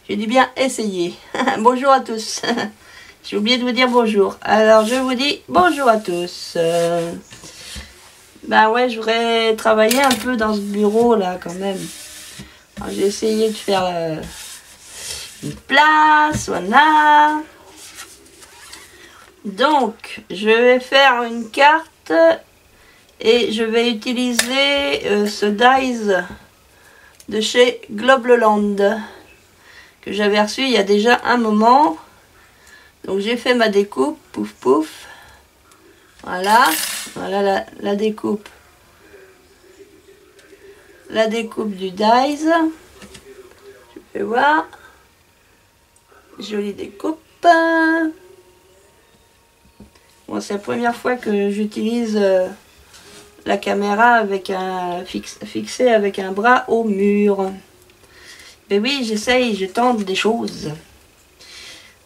J'ai dit bien essayer. Bonjour à tous. J'ai oublié de vous dire bonjour. Alors je vous dis bonjour à tous. Ben ouais, je voudrais travailler un peu dans ce bureau là quand même. J'ai essayé de faire une place, voilà. Donc je vais faire une carte et je vais utiliser ce dies de chez Globleland que j'avais reçu il y a déjà un moment. Donc j'ai fait ma découpe, pouf pouf. Voilà, voilà la découpe. La découpe du dies. Je vais voir. Jolie découpe. Bon, c'est la première fois que j'utilise la caméra avec fixée avec un bras au mur. Mais oui, j'essaye, je tente des choses.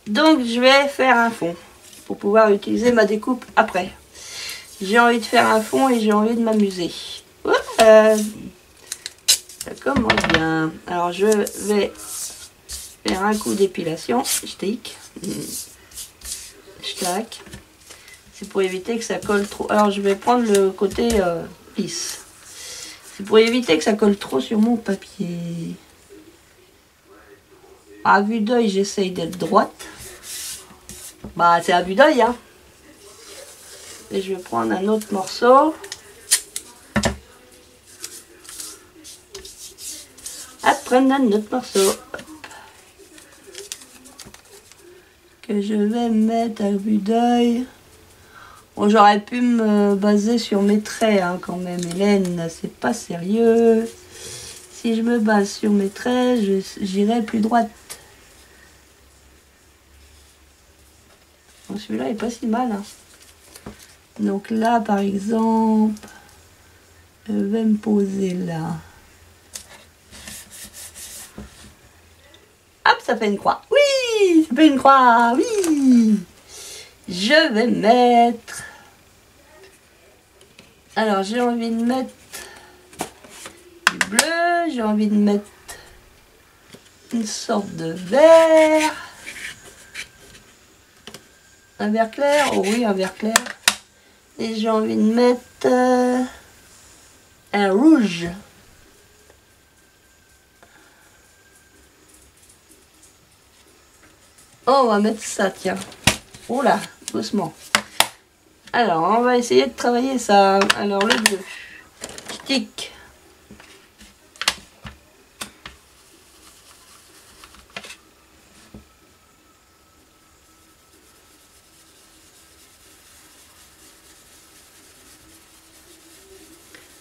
Donc je vais faire un fond pour pouvoir utiliser ma découpe après. J'ai envie de faire un fond et j'ai envie de m'amuser. Ça commence bien. Alors je vais faire un coup d'épilation. Stick. Stack. C'est pour éviter que ça colle trop. Alors je vais prendre le côté lisse. C'est pour éviter que ça colle trop sur mon papier. À vue d'œil, j'essaye d'être droite. Bah, c'est à vue d'œil, hein. Et je vais prendre un autre morceau. À prendre un autre morceau. Que je vais mettre à vue d'œil. Bon, j'aurais pu me baser sur mes traits, hein, quand même. Hélène, c'est pas sérieux. Si je me base sur mes traits, j'irai plus droite. Bon, celui-là est pas si mal, hein. Donc là, par exemple, je vais me poser là. Hop, ça fait une croix. Oui, ça fait une croix, oui. Je vais mettre... Alors, j'ai envie de mettre du bleu, j'ai envie de mettre une sorte de vert. Un vert clair, oh oui, un vert clair. Et j'ai envie de mettre un rouge. Oh, on va mettre ça, tiens. Oh là, doucement. Alors, on va essayer de travailler ça. Alors, le bleu. Stick.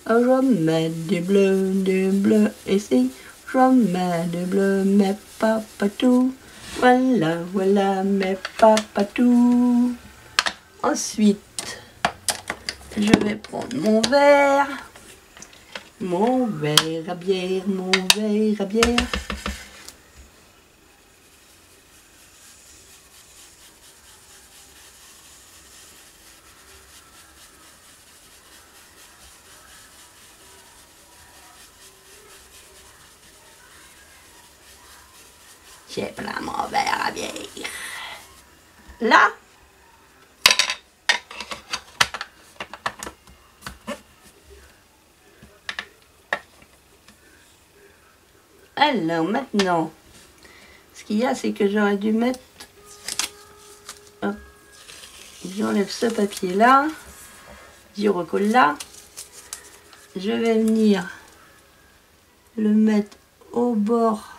Je mets du bleu, ici. Je mets du bleu, mais pas partout. Voilà, voilà, mais pas partout. Ensuite, je vais prendre mon verre à bière, mon verre à bière. J'ai plein mon verre à bière. Là. Alors maintenant, ce qu'il y a, c'est que j'aurais dû mettre... Hop. J'enlève ce papier là. Je recolle là. Je vais venir le mettre au bord.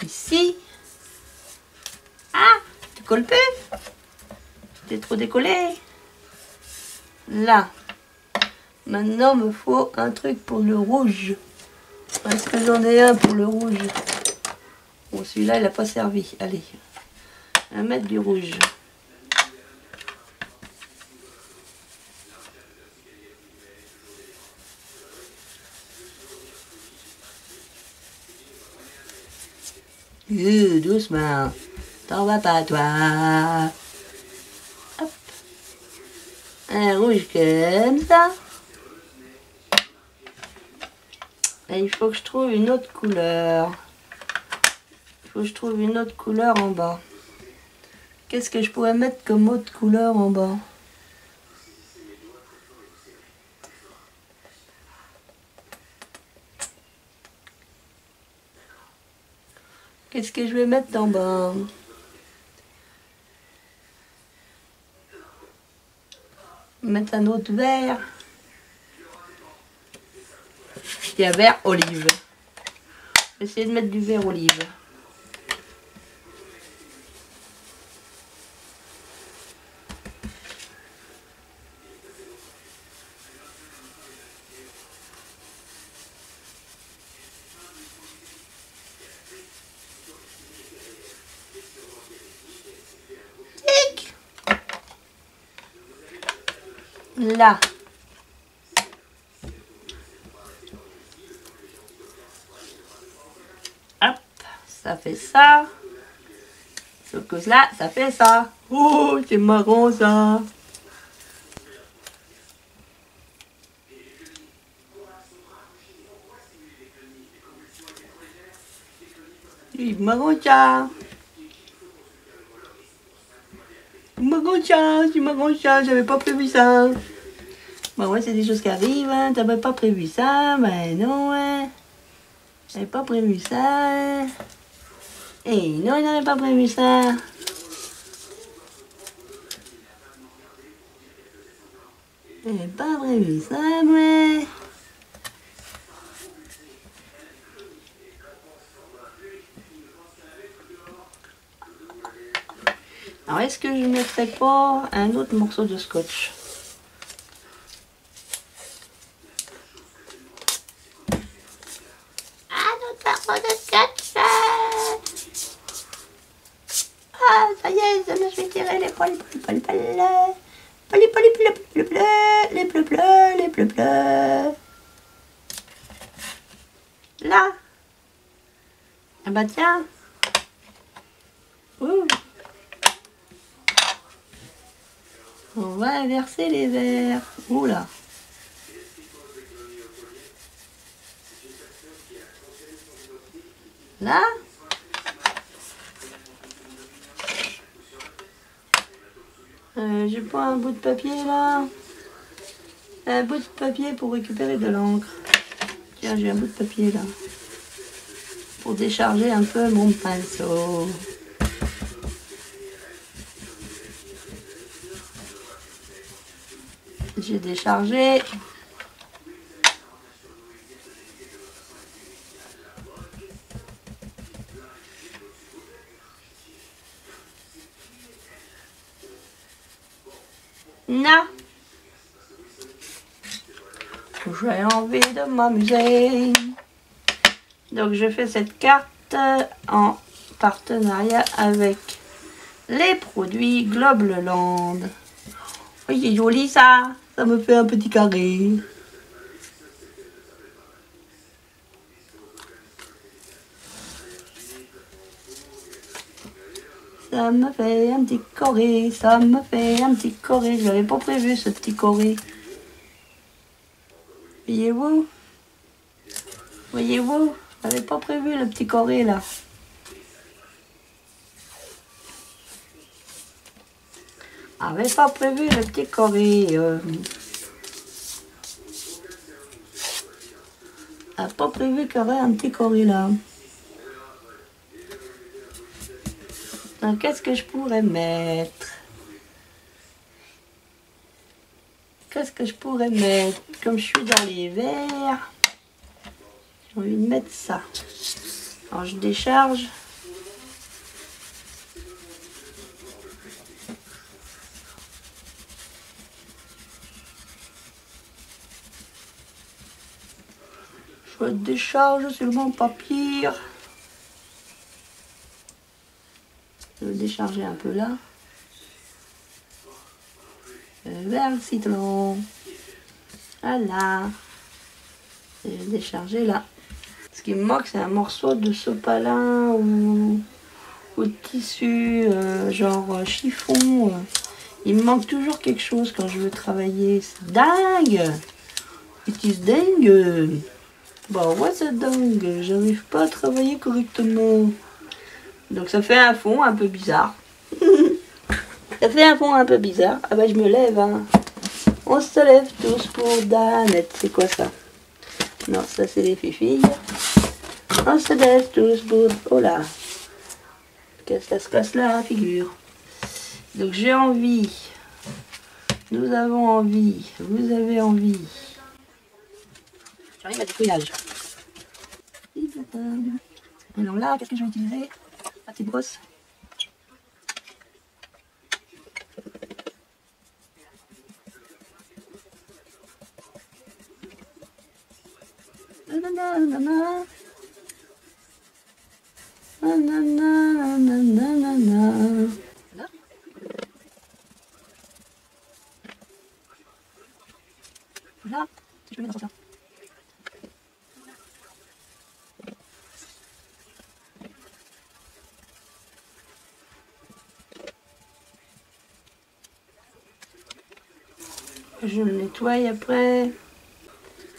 Ici. Ah, tu colles plus. T'es trop décollé. Là. Maintenant, il me faut un truc pour le rouge. Est-ce que j'en ai un pour le rouge? Bon, celui-là, il n'a pas servi. Allez. On va mettre du rouge. Doucement. T'en vas pas, toi. Hop. Un rouge comme ça. Et il faut que je trouve une autre couleur. faut que je trouve une autre couleur en bas. Qu'est-ce que je pourrais mettre comme autre couleur en bas? Qu'est-ce que je vais mettre en bas? Mettre un autre vert. Il y a vert olive. Je vais essayer de mettre du vert olive. Tic. Là. Hop, ça fait ça. Sauf que là, ça fait ça. Oh, c'est marrant ça. C'est marrant ça. C'est marrant ça, j'avais pas prévu ça. Bah ouais, c'est des choses qui arrivent, hein. T'avais pas prévu ça, ben non, hein. J'avais pas prévu ça, hein. Eh non, il n'avait pas prévu ça. J'avais pas prévu ça, ouais. Alors, est-ce que je ne mettrais pas un autre morceau de scotch? Un autre morceau de scotch. Ah, ça y est, je me suis tiré les poils, les bleus. Là. Ah bah tiens. Ouh. On va inverser les verres. Oula. Là. J'ai pas un bout de papier là. Un bout de papier pour récupérer de l'encre. Tiens, j'ai un bout de papier là. Pour décharger un peu mon pinceau. J'ai déchargé. Non. J'ai envie de m'amuser. Donc je fais cette carte en partenariat avec les produits Globleland. Oui, c'est joli ça. Ça me fait un petit carré. Ça me fait un petit coré, ça me fait un petit coré. Je n'avais pas prévu ce petit coré. Voyez-vous? Voyez-vous? Je n'avais pas prévu le petit coré là. J'avais pas prévu le petit coré. J'avais pas prévu qu'il y aurait un petit coré là. Donc, qu'est-ce que je pourrais mettre? Qu'est-ce que je pourrais mettre? Comme je suis dans les verres, j'ai envie de mettre ça. Alors, je décharge. Je décharge sur mon papier. Je vais décharger un peu là. Vers le citron. Voilà. Et je vais décharger là. Ce qui me manque, c'est un morceau de sopalin ou de tissu, genre chiffon. Il me manque toujours quelque chose quand je veux travailler. C'est dingue! C'est dingue! Bah ouais, c'est dingue. J'arrive pas à travailler correctement. Donc ça fait un fond un peu bizarre. Ça fait un fond un peu bizarre. Ah bah je me lève, hein. On se lève tous pour Danette. C'est quoi ça? Non, ça c'est les filles. On se lève tous pour... Oh là. Qu'est-ce que ça se casse la figure? Donc j'ai envie. Nous avons envie. Vous avez envie. J'arrive à du feuillage. Alors là, qu'est-ce que je vais utiliser? La petite brosse. Nanana. Nanana. Là. Là, si je peux mettre dans ce sens-là. Je le nettoie après.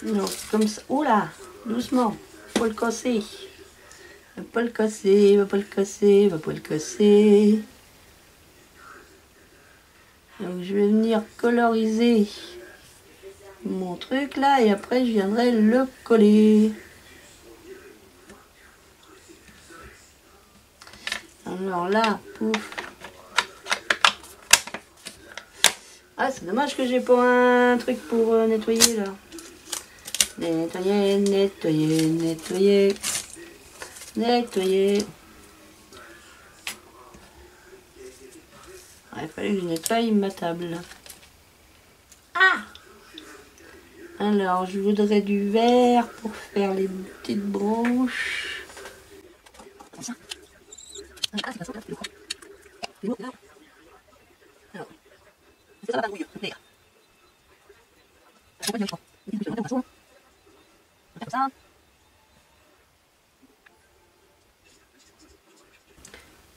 Non, comme ça. Oula, doucement. Faut le casser. Va pas le casser, va pas le casser, va pas le casser. Donc je vais venir coloriser mon truc là et après je viendrai le coller. Alors là, pouf. Ah, c'est dommage que j'ai pas un truc pour nettoyer là. Nettoyer, nettoyer, nettoyer. Nettoyer. Ah, il fallait que je nettoie ma table. Ah! Alors, je voudrais du vert pour faire les petites branches. Comme ça. Ah, c'est pas ça, là, c'est lourd. C'est lourd, là. Alors, c'est ça la patrouille, vert. Je comprends bien, je crois. Comme ça.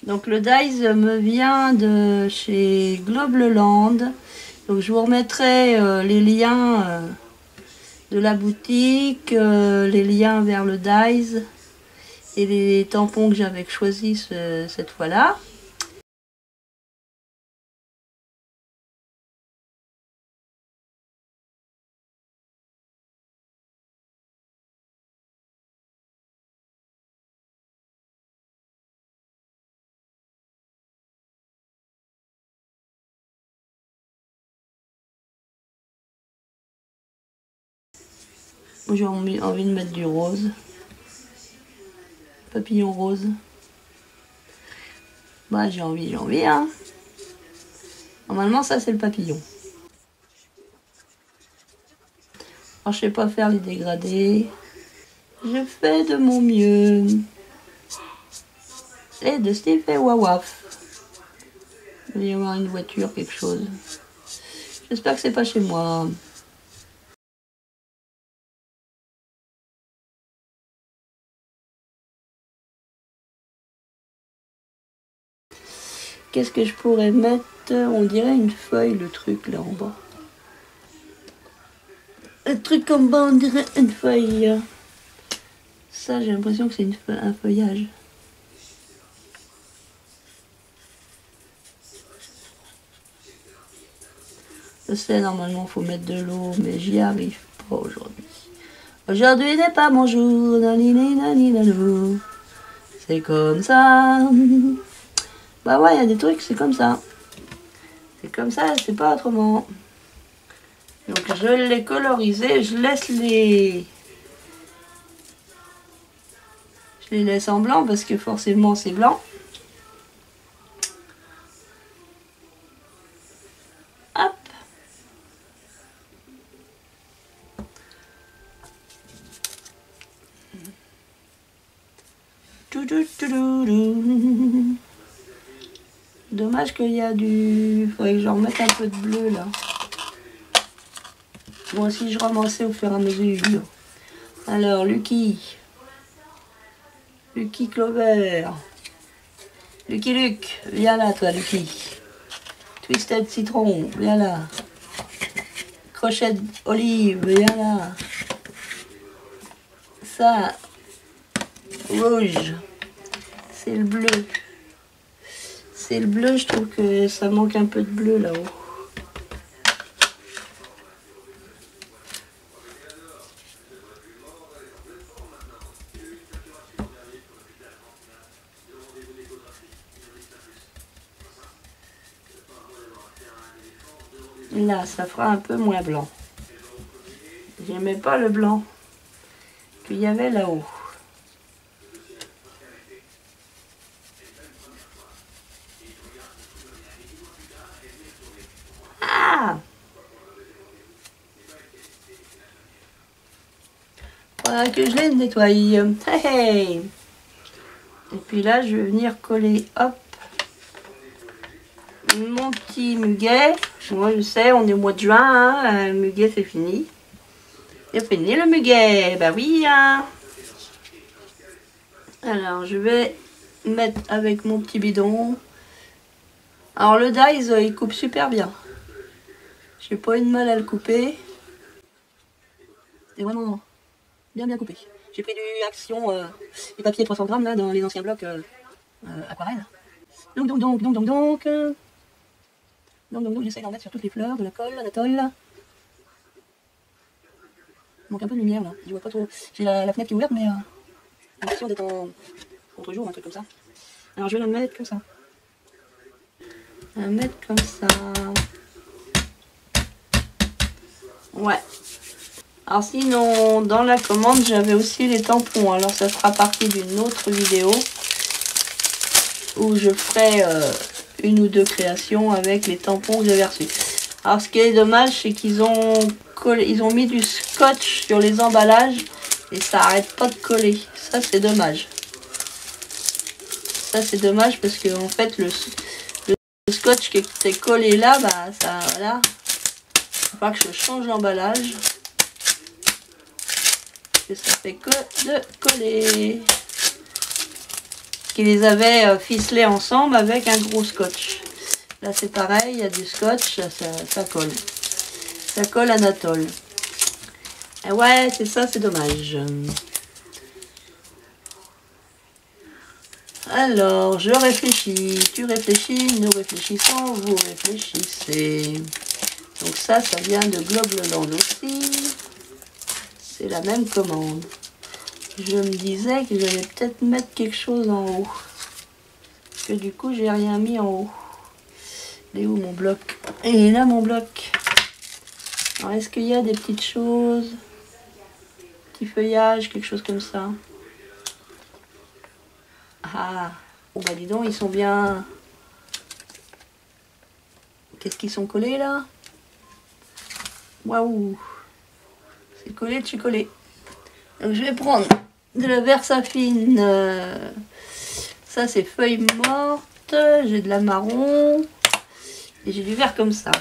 Donc le dies me vient de chez Globleland. Donc je vous remettrai les liens de la boutique, les liens vers le dies et les tampons que j'avais choisis cette fois-là. J'ai envie de mettre du rose. Papillon rose. Bah j'ai envie, hein. Normalement ça c'est le papillon. Alors je sais pas faire les dégradés. Je fais de mon mieux. Et de Steve et Wawaf. Il va y avoir une voiture, quelque chose. J'espère que c'est pas chez moi. Qu'est-ce que je pourrais mettre? On dirait une feuille, le truc là en bas. Le truc en bas, on dirait une feuille. Ça, j'ai l'impression que c'est un feuillage. Je sais, normalement, il faut mettre de l'eau, mais j'y arrive pas aujourd'hui. Aujourd'hui n'est pas mon jour, c'est comme ça. Bah ouais, il y a des trucs, c'est comme ça. C'est comme ça, c'est pas autrement. Donc je l'ai colorisé, je les laisse en blanc parce que forcément c'est blanc. Hop. Dommage qu'il y a du... Faudrait que j'en remette un peu de bleu là. Moi aussi je ramassais au fur et à mesure. Alors Lucky Clover. Lucky, viens là toi Lucky. Twisted Citron, viens là. Crochet Olive, viens là. Ça, rouge, c'est le bleu. C'est le bleu, je trouve que ça manque un peu de bleu là-haut. Là, ça fera un peu moins blanc. J'aimais pas le blanc qu'il y avait là-haut. Ah! Voilà que je les nettoie. Hey, hey. Et puis là, je vais venir coller, hop, mon petit muguet. Moi, je sais, on est au mois de juin, hein, le muguet, c'est fini. C'est fini le muguet, bah oui, hein. Alors, je vais mettre avec mon petit bidon. Alors, le Dies, il coupe super bien. J'ai pas eu de mal à le couper. C'est vraiment bien coupé. J'ai pris du Action, du papier 300 grammes là, dans les anciens blocs aquarelle. Donc, j'essaie d'en mettre sur toutes les fleurs, de la colle, Anatole. Il manque un peu de lumière là, je vois pas trop. J'ai la fenêtre qui est ouverte, mais j'ai l'impression d'être en contre-jour, un truc comme ça. Alors je vais la mettre comme ça. La mettre comme ça. Ouais. Alors sinon, dans la commande, j'avais aussi les tampons. Alors ça fera partie d'une autre vidéo où je ferai une ou deux créations avec les tampons que j'avais reçus. Alors ce qui est dommage, c'est qu'ils ont mis du scotch sur les emballages et ça arrête pas de coller. Ça c'est dommage. Ça c'est dommage parce que en fait le scotch qui était collé là, bah ça voilà. Il va falloir que je change l'emballage. Et ça fait que de coller. Qui les avait ficelés ensemble avec un gros scotch. Là c'est pareil, il y a du scotch, ça colle. Ça colle Anatole. Et ouais, c'est ça, c'est dommage. Alors, je réfléchis, tu réfléchis, nous réfléchissons, vous réfléchissez. Donc ça vient de Globland aussi. C'est la même commande. Je me disais que j'allais peut-être mettre quelque chose en haut. Parce que du coup, j'ai rien mis en haut. Il est où mon bloc? Et là, mon bloc. Alors, est-ce qu'il y a des petites choses? Petit feuillage, quelque chose comme ça. Ah, oh bah dis donc, ils sont bien... Qu'est-ce qu'ils sont collés là? Waouh! C'est collé de chez collé. Donc je vais prendre de la Versafine. Ça c'est feuilles mortes. J'ai de la marron. Et j'ai du vert comme ça.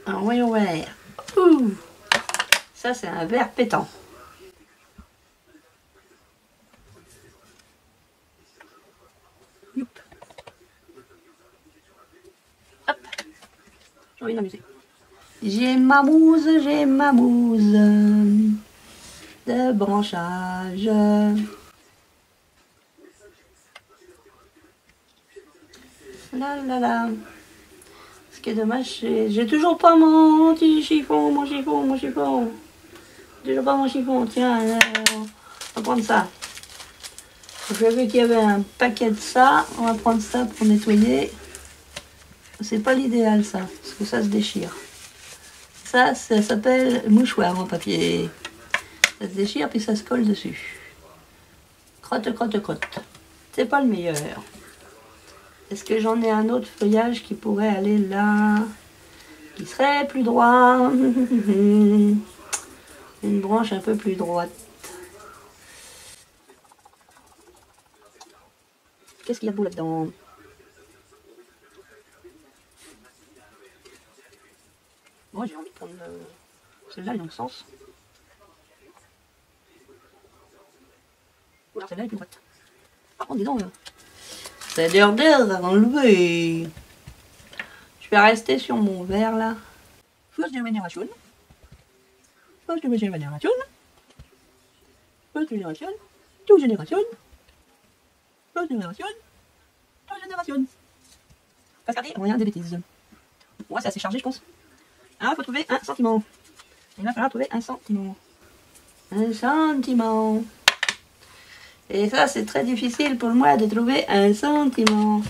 Un voyons vert. Ouh! Ça c'est un vert pétant. Youp. Hop. J'ai envie de m'amuser. J'ai ma mousse de branchage. Là là là. Ce qui est dommage, j'ai toujours pas mon petit chiffon, mon chiffon. Toujours pas mon chiffon. Tiens, on va prendre ça. Je vu qu'il y avait un paquet de ça. On va prendre ça pour nettoyer. C'est pas l'idéal ça, parce que ça se déchire. Ça s'appelle mouchoir en papier. Ça se déchire puis ça se colle dessus. Crotte, crotte, crotte. C'est pas le meilleur. Est-ce que j'en ai un autre feuillage qui pourrait aller là? Qui serait plus droit? Une branche un peu plus droite. Qu'est-ce qu'il y a de beau là-dedans? Moi j'ai envie de prendre celle-là, elle est dans le sens. Ou alors celle-là est plus droite. Par contre, dis donc, ça a l'air d'être à enlever. Je vais rester sur mon verre là. First generation. First generation. First generation. Two generation. First generation. La génération. Pas se garder, rien des bêtises. Ouais, c'est assez chargé, je pense. Ah, il faut trouver un sentiment. Il va falloir trouver un sentiment. Un sentiment. Et ça, c'est très difficile pour moi de trouver un sentiment.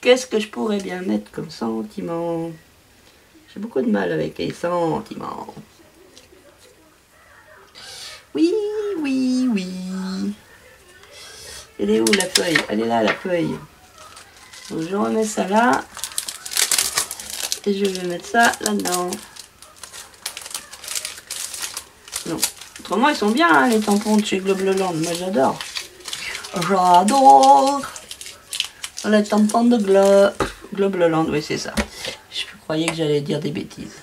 Qu'est-ce que je pourrais bien mettre comme sentiment? J'ai beaucoup de mal avec les sentiments. Oui, oui, oui. Elle est où la feuille? Elle est là la feuille. Donc je remets ça là. Et je vais mettre ça là-dedans. Non. Autrement, ils sont bien, hein, les tampons de chez Globleland. Moi, j'adore. J'adore les tampons de Globleland. Oui, c'est ça. Je croyais que j'allais dire des bêtises.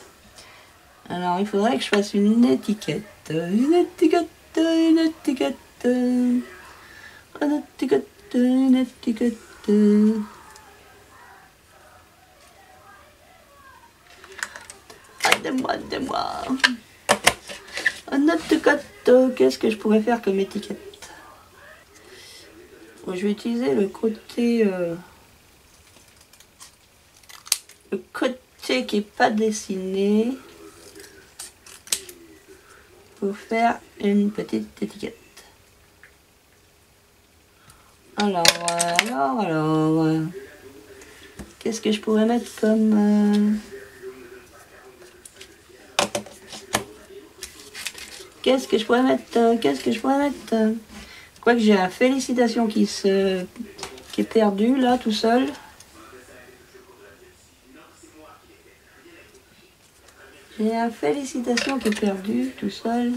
Alors, il faudrait que je fasse une étiquette. Une étiquette, une étiquette. Une étiquette, une étiquette. Aidez-moi. Une étiquette. Qu'est-ce que je pourrais faire comme étiquette? Bon, je vais utiliser le côté qui n'est pas dessiné pour faire une petite étiquette. Alors, qu'est-ce que je pourrais mettre comme... Qu'est-ce que je pourrais mettre Je crois que j'ai un Félicitation qui est perdu là, tout seul. J'ai un Félicitation qui est perdu, tout seul.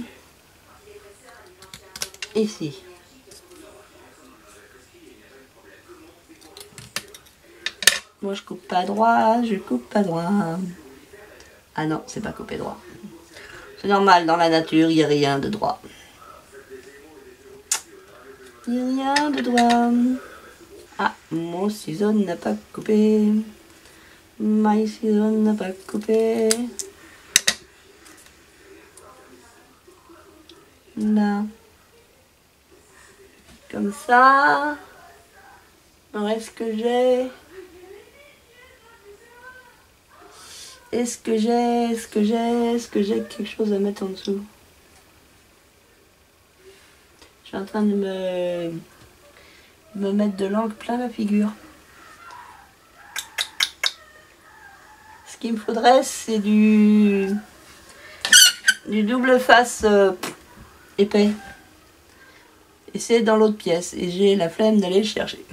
Ici. Moi, je coupe pas droit, je coupe pas droit. Ah non, c'est pas coupé droit. C'est normal, dans la nature, il n'y a rien de droit. Il n'y a rien de droit. Ah, mon ciseau n'a pas coupé. My ciseau n'a pas coupé. Là. Comme ça. Alors, est-ce que j'ai quelque chose à mettre en dessous? Je suis en train de me mettre de l'encre plein la figure. Ce qu'il me faudrait, c'est du double face épais. Et c'est dans l'autre pièce. Et j'ai la flemme d'aller le chercher.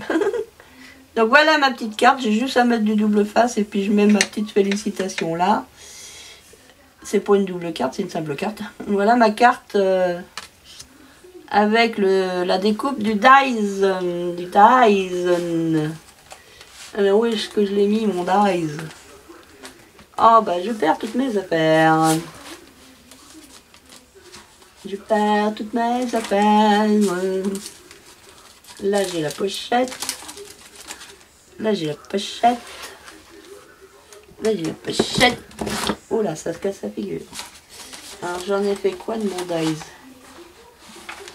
Donc voilà ma petite carte. J'ai juste à mettre du double face. Et puis je mets ma petite Félicitation là. C'est pas une double carte, c'est une simple carte. Voilà ma carte avec la découpe du Dyson. Alors où est-ce que je l'ai mis mon Dyson? Oh bah je perds toutes mes affaires. Je perds toutes mes affaires. Là j'ai la pochette. Là j'ai la pochette. Là j'ai la pochette. Oh là, ça se casse la figure. Alors j'en ai fait quoi de mon Dyson?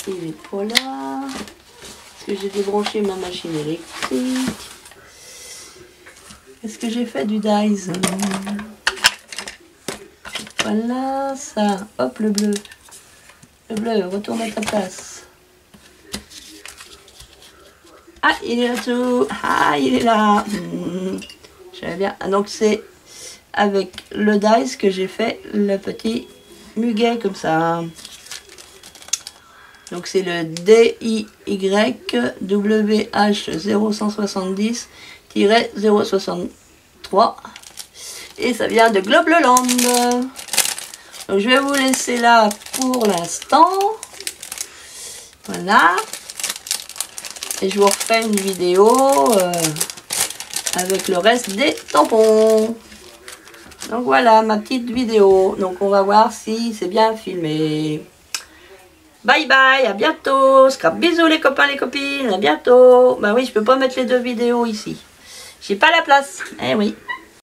Il est pas là. Est-ce que j'ai débranché ma machine électrique? Est-ce que j'ai fait du Dyson? Voilà ça. Hop le bleu. Le bleu, retourne à ta place. Ah, il est là-dessous. Ah, il est là. Je savais bien. Ah, donc c'est avec le Dyson que j'ai fait le petit muguet comme ça. Donc c'est le DIYWH0170-063 et ça vient de Globleland. Donc je vais vous laisser là pour l'instant. Voilà. Et je vous refais une vidéo avec le reste des tampons. Donc voilà ma petite vidéo. Donc on va voir si c'est bien filmé. Bye bye, à bientôt. Scrap bisous les copains, les copines, à bientôt. Bah oui, je peux pas mettre les deux vidéos ici. J'ai pas la place. Eh oui.